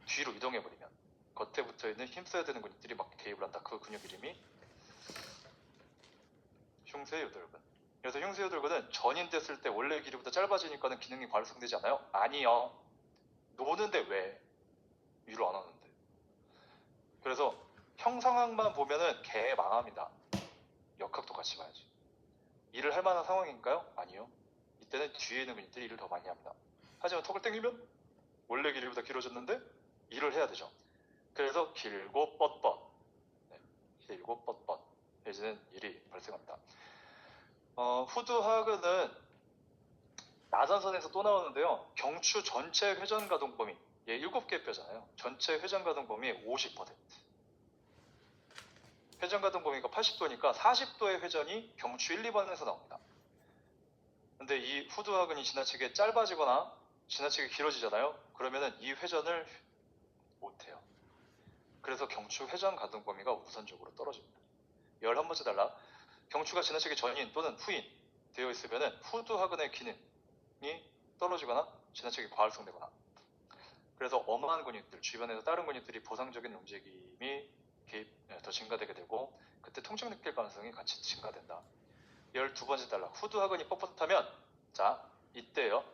A: 뒤로 이동해버리면 겉에 붙어있는 힘써야 되는 근육들이 막 개입을 한다. 그 근육 이름이 흉쇄유돌근. 그래서 흉쇄유돌근은 전인됐을 때 원래 길이보다 짧아지니까는 기능이 과활성되지 않아요? 아니요. 노는데 왜? 위로 안 하는데. 그래서 형상학만 보면은 개 망합니다. 역학도 같이 봐야지. 일을 할 만한 상황인가요? 아니요. 이때는 뒤에 있는 근육들이 일을 더 많이 합니다. 하지만 턱을 당기면 원래 길이보다 길어졌는데 일을 해야 되죠. 그래서 길고 뻣뻣, 네, 길고 뻣뻣 해지는 일이 발생합니다. 후두하근은 나선선에서 또 나오는데요. 경추 전체 회전 가동 범위, 7개 뼈잖아요. 전체 회전 가동 범위의 50%. 회전 가동 범위가 80도니까 40도의 회전이 경추 1, 2번에서 나옵니다. 근데 이 후두하근이 지나치게 짧아지거나 지나치게 길어지잖아요. 그러면은 이 회전을 못해요. 그래서 경추 회전 가동 범위가 우선적으로 떨어집니다. 11번째 달라. 경추가 지나치게 전인 또는 후인 되어 있으면은 후두하근의 기능이 떨어지거나 지나치게 과활성되거나, 그래서 엄한 근육들 주변에서 다른 근육들이 보상적인 움직임이 더 증가되게 되고 그때 통증 느낄 가능성이 같이 증가된다. 12번째 달라. 후두하근이 뻣뻣하면, 자 이때요,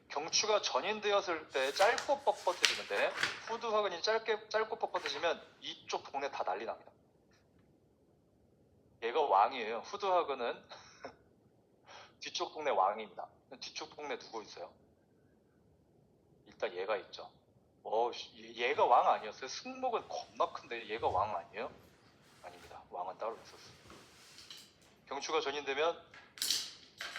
A: 경추가 전인되었을 때 짧고 뻣뻣해지는데 후두하근이 짧고 뻣뻣해지면 이쪽 동네 다 난리 납니다. 얘가 왕이에요. 후두하근은 뒤쪽 동네 왕입니다. 뒤쪽 동네 누구 있어요? 일단 얘가 있죠. 얘가 왕 아니었어요? 승목은 겁나 큰데 얘가 왕 아니에요? 아닙니다. 왕은 따로 있었어요. 경추가 전인되면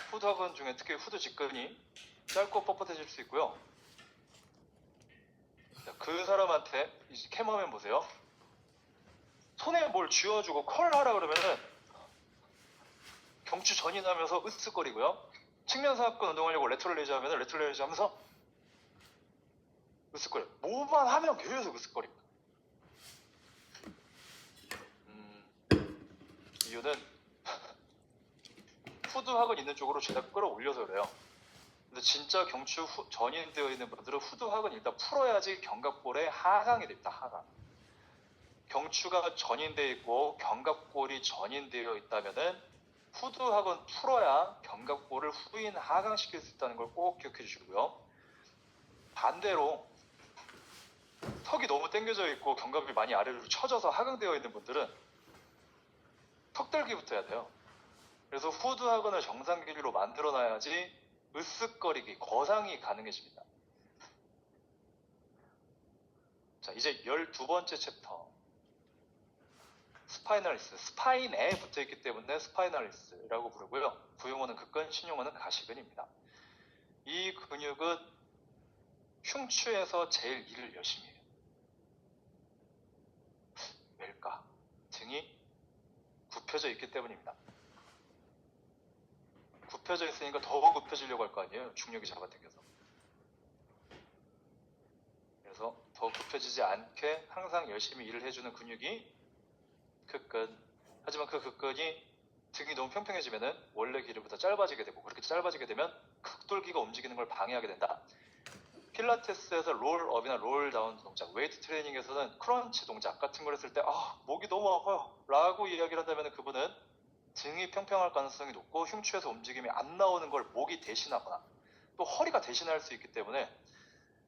A: 후두하근 중에 특히 후두 직근이 짧고 뻣뻣해질 수 있고요. 그 사람한테 이제 캠화면 보세요. 손에 뭘 쥐어주고 컬 하라 그러면은 경추 전인하면서 으쓱거리고요. 측면사각근 운동하려고 레터럴 레이저 하면은 레터럴 레이저 하면서 으쓱거려. 뭐만 하면 계속 으쓱거립니다. 이유는 후두하근 있는 쪽으로 제가 끌어올려서 그래요. 근데 진짜 경추 전인되어 있는 분들은 후두하근 일단 풀어야지 견갑골의 하강이 됩니다. 하강. 경추가 전인되어 있고 견갑골이 전인되어 있다면은 후두하근 풀어야 견갑골을 후인 하강시킬 수 있다는 걸 꼭 기억해 주시고요. 반대로 턱이 너무 당겨져 있고 견갑이 많이 아래로 처져서 하강되어 있는 분들은 턱들기부터 해야 돼요. 그래서 후두하근을 정상 길이로 만들어놔야지 으쓱거리기, 거상이 가능해집니다. 자, 이제 12번째 챕터. 스파이널리스. 스파인에 붙어있기 때문에 스파이널리스라고 부르고요. 구용어는 극근, 신용어는 가시근입니다. 이 근육은 흉추에서 제일 일을 열심히 해요. 왜일까? 등이 굽혀져 있기 때문입니다. 굽혀져 있으니까 더 굽혀지려고 할 거 아니에요. 중력이 잡아당겨서. 그래서 더 굽혀지지 않게 항상 열심히 일을 해주는 근육이 극근. 하지만 그 극근이 등이 너무 평평해지면은 원래 길이보다 짧아지게 되고, 그렇게 짧아지게 되면 극돌기가 움직이는 걸 방해하게 된다. 필라테스에서 롤업이나 롤다운 동작, 웨이트 트레이닝에서는 크런치 동작 같은 걸 했을 때 목이 너무 아파요 라고 이야기를 한다면 그분은 등이 평평할 가능성이 높고 흉추에서 움직임이 안 나오는 걸 목이 대신하거나 또 허리가 대신할 수 있기 때문에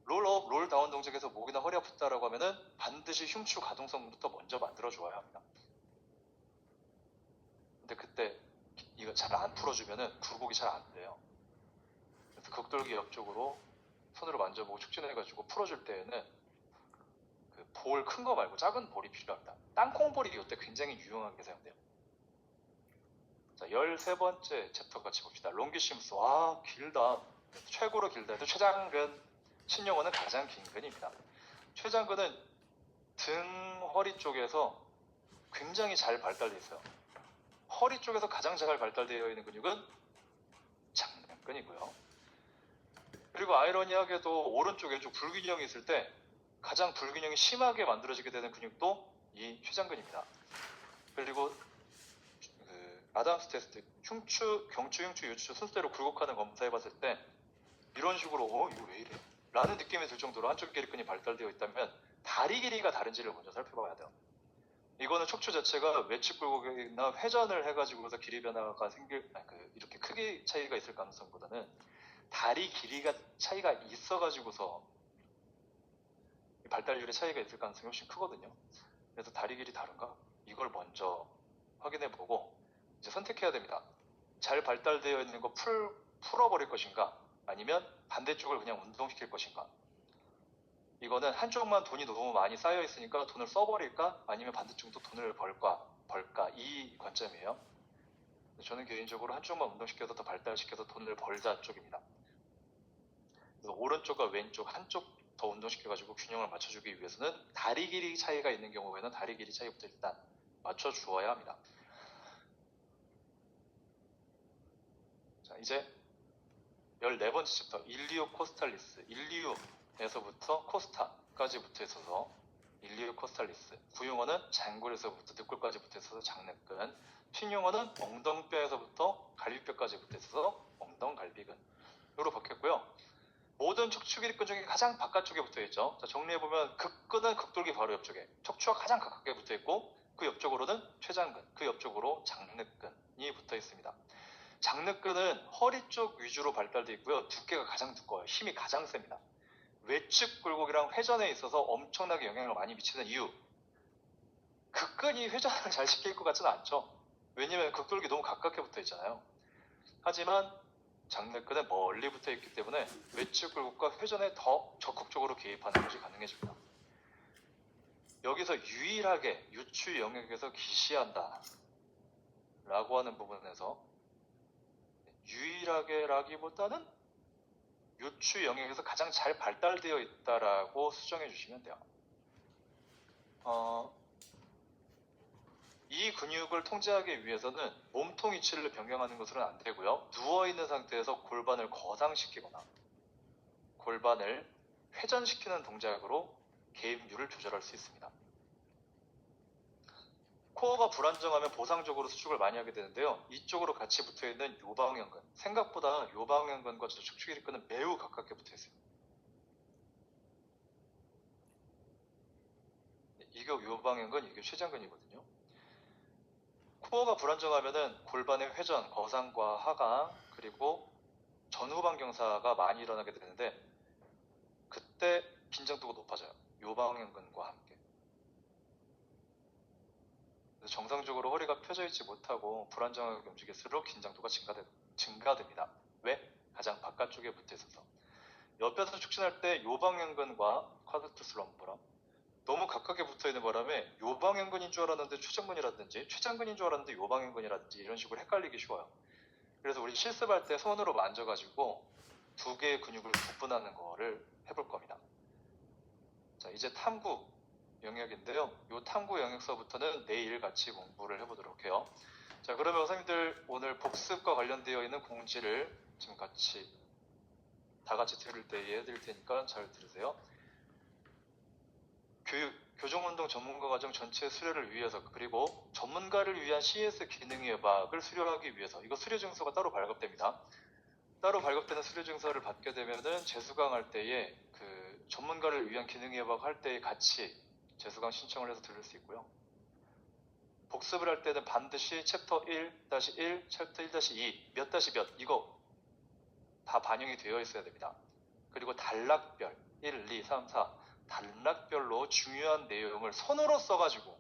A: 롤업, 롤다운 동작에서 목이나 허리 아프다라고 하면은 반드시 흉추 가동성부터 먼저 만들어줘야 합니다. 근데 그때 이거 잘 안 풀어주면은 굴곡이 잘 안 돼요. 그래서 극돌기 옆쪽으로 손으로 만져보고 축진해가지고 풀어줄 때에는 그 볼 큰 거 말고 작은 볼이 필요합니다. 땅콩볼이 이때 굉장히 유용하게 사용돼요. 자, 13번째 챕터 같이 봅시다. 롱기시무스. 와, 길다. 최고로 길다 해도 최장근, 신용어는 가장 긴 근입니다. 최장근은 등, 허리 쪽에서 굉장히 잘 발달되어 있어요. 허리 쪽에서 가장 잘 발달되어 있는 근육은 장근이고요. 그리고 아이러니하게도 오른쪽에 좀 불균형이 있을 때 가장 불균형이 심하게 만들어지게 되는 근육도 이 최장근입니다. 그리고 아담스 테스트, 흉추, 경추, 흉추, 유추 순서대로 굴곡하는 검사해봤을 때 이런 식으로 이거 왜 이래? 라는 느낌이 들 정도로 한쪽 길이끈이 발달되어 있다면 다리 길이가 다른지를 먼저 살펴봐야 돼요. 이거는 척추 자체가 외측 굴곡이나 회전을 해가지고서 길이 변화가 이렇게 크기 차이가 있을 가능성보다는 다리 길이가 차이가 있어가지고서 발달률의 차이가 있을 가능성이 훨씬 크거든요. 그래서 다리 길이 다른가? 이걸 먼저 확인해보고 이제 선택해야 됩니다. 잘 발달되어 있는 거 풀어버릴 것인가? 아니면 반대쪽을 그냥 운동시킬 것인가? 이거는 한쪽만 돈이 너무 많이 쌓여 있으니까 돈을 써버릴까? 아니면 반대쪽도 돈을 벌까? 이 관점이에요. 저는 개인적으로 한쪽만 운동시켜서 더 발달시켜서 돈을 벌자 쪽입니다. 그래서 오른쪽과 왼쪽 한쪽 더 운동시켜가지고 균형을 맞춰주기 위해서는 다리 길이 차이가 있는 경우에는 다리 길이 차이부터 일단 맞춰주어야 합니다. 자, 이제 14번째 챕터 일리오 코스탈리스. 일리오에서부터 코스타까지 붙어 있어서 일리오 코스탈리스. 구용어는 장골에서부터 늑골까지 붙어 있어서 장내근. 신용어는 엉덩뼈에서부터 갈비뼈까지 붙어 있어서 엉덩갈비근으로 바뀌었고요. 모든 척추 길이근 중에 가장 바깥쪽에 붙어 있죠. 자, 정리해보면 극근은 극돌기 바로 옆쪽에 척추와 가장 가깝게 붙어 있고 그 옆쪽으로는 최장근, 그 옆쪽으로 장내근이 붙어 있습니다. 장내근은 허리 쪽 위주로 발달되어 있고요. 두께가 가장 두꺼워요. 힘이 가장 셉니다. 외측 굴곡이랑 회전에 있어서 엄청나게 영향을 많이 미치는 이유. 극근이 회전을 잘 시킬 것 같지는 않죠. 왜냐면 극돌기 너무 가깝게 붙어 있잖아요. 하지만 장내근은 멀리 붙어 있기 때문에 외측 굴곡과 회전에 더 적극적으로 개입하는 것이 가능해집니다. 여기서 유일하게 유추 영역에서 기시한다 라고 하는 부분에서 유일하게 라기보다는 유추 영역에서 가장 잘 발달되어 있다라고 수정해 주시면 돼요. 이 근육을 통제하기 위해서는 몸통 위치를 변경하는 것은 안 되고요. 누워있는 상태에서 골반을 거상시키거나 골반을 회전시키는 동작으로 개입률을 조절할 수 있습니다. 코어가 불안정하면 보상적으로 수축을 많이 하게 되는데요. 이쪽으로 같이 붙어있는 요방연근, 생각보다 요방연근과 척추 길이끈은 매우 가깝게 붙어있어요. 이게 요방연근, 이게 최장근이거든요. 코어가 불안정하면은 골반의 회전, 거상과 하강, 그리고 전후방 경사가 많이 일어나게 되는데 그때 긴장도가 높아져요. 요방연근과 함께. 그래서 정상적으로 허리가 펴져 있지 못하고 불안정하게 움직일수록 긴장도가 증가됩니다. 왜? 가장 바깥쪽에 붙어 있어서. 옆에서 축신할 때 요방연근과 쿼드러투스 럼버럼 너무 가깝게 붙어 있는 바람에 요방연근인 줄 알았는데 최장근이라든지 최장근인 줄 알았는데 요방연근이라든지 이런 식으로 헷갈리기 쉬워요. 그래서 우리 실습할 때 손으로 만져가지고 두 개의 근육을 구분하는 거를 해볼 겁니다. 자, 이제 탐구 영역인데요. 이 탐구 영역서부터는 내일 같이 공부를 해보도록 해요. 자, 그러면 선생님들 오늘 복습과 관련되어 있는 공지를 지금 다 같이 들을 때 해드릴 테니까 잘 들으세요. 교정운동 전문가 과정 전체 수료를 위해서 그리고 전문가를 위한 CS 기능의 음악을 수료하기 위해서 이거 수료증서가 따로 발급됩니다. 따로 발급되는 수료증서를 받게 되면은 재수강 할 때에 그 전문가를 위한 기능의 음악 할 때에 같이 재수강 신청을 해서 들을 수 있고요. 복습을 할 때는 반드시 챕터 1-1, 챕터 1-2, 몇 이거 다 반영이 되어 있어야 됩니다. 그리고 단락별 1, 2, 3, 4 단락별로 중요한 내용을 손으로 써가지고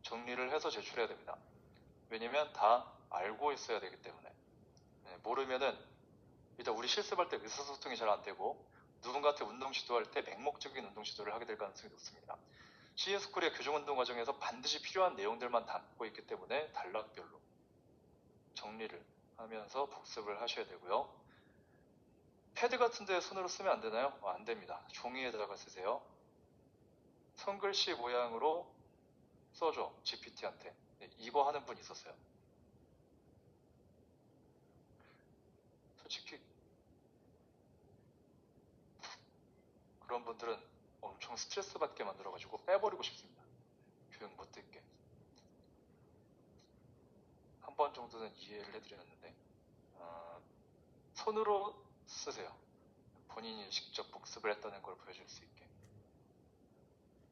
A: 정리를 해서 제출해야 됩니다. 왜냐면 다 알고 있어야 되기 때문에. 모르면은 일단 우리 실습할 때 의사소통이 잘 안 되고 누군가한테 운동 지도할 때 맹목적인 운동 지도를 하게 될 가능성이 높습니다. CS쿨의 교정운동 과정에서 반드시 필요한 내용들만 담고 있기 때문에 단락별로 정리를 하면서 복습을 하셔야 되고요. 패드 같은 데 손으로 쓰면 안 되나요? 안 됩니다. 종이에다가 쓰세요. 손글씨 모양으로 써줘, GPT한테. 네, 이거 하는 분 있었어요. 솔직히 그런 분들은 엄청 스트레스 받게 만들어가지고 빼버리고 싶습니다. 교육 못 듣게. 한 번 정도는 이해를 해드렸는데 손으로 쓰세요. 본인이 직접 복습을 했다는 걸 보여줄 수 있게.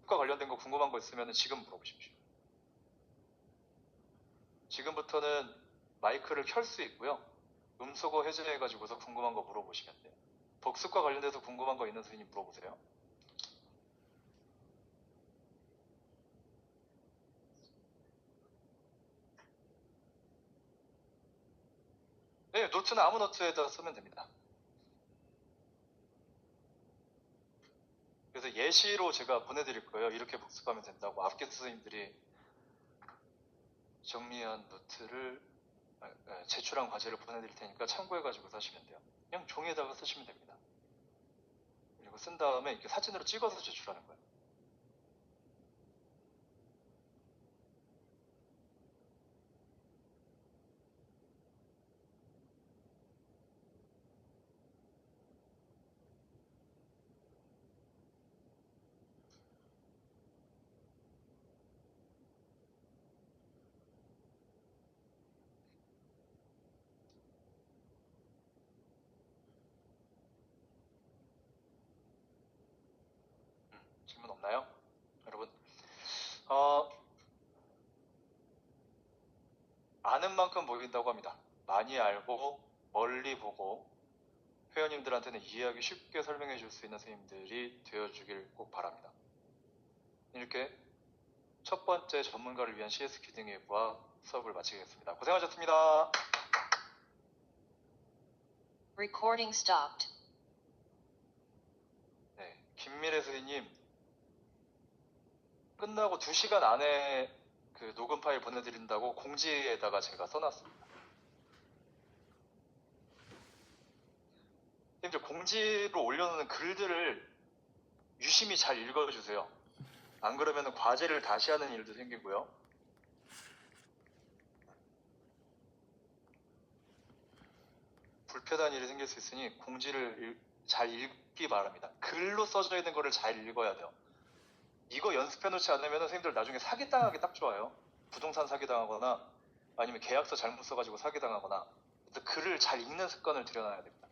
A: 과 관련된 거 궁금한 거 있으면 지금 물어보십시오. 지금부터는 마이크를 켤 수 있고요. 음소거 해제해가지고서 궁금한 거 물어보시면 돼요. 복습과 관련돼서 궁금한 거 있는 선생님 물어보세요. 네, 노트는 아무 노트에다 쓰면 됩니다. 그래서 예시로 제가 보내드릴 거예요. 이렇게 복습하면 된다고. 앞계 선생님들이 정리한 노트를 제출한 과제를 보내드릴 테니까 참고해가지고 하시면 돼요. 그냥 종이에다가 쓰시면 됩니다. 그리고 쓴 다음에 이렇게 사진으로 찍어서 제출하는 거예요. 질문 없나요? 여러분, 아는 만큼 보인다고 합니다. 많이 알고 멀리 보고 회원님들한테는 이해하기 쉽게 설명해 줄 수 있는 선생님들이 되어주길 꼭 바랍니다. 이렇게 첫 번째 전문가를 위한 CS 기능예부와 수업을 마치겠습니다. 고생하셨습니다.
B: Recording stopped.
A: 네, 김미래 선생님 끝나고 2시간 안에 그 녹음 파일 보내드린다고 공지에다가 제가 써놨습니다. 선생님들 공지로 올려놓는 글들을 유심히 잘 읽어주세요. 안 그러면 과제를 다시 하는 일도 생기고요. 불편한 일이 생길 수 있으니 공지를 잘 읽기 바랍니다. 글로 써져 있는 거를 잘 읽어야 돼요. 이거 연습해놓지 않으면 선생님들 나중에 사기당하기 딱 좋아요. 부동산 사기당하거나 아니면 계약서 잘못 써가지고 사기당하거나 글을 잘 읽는 습관을 들여놔야 됩니다.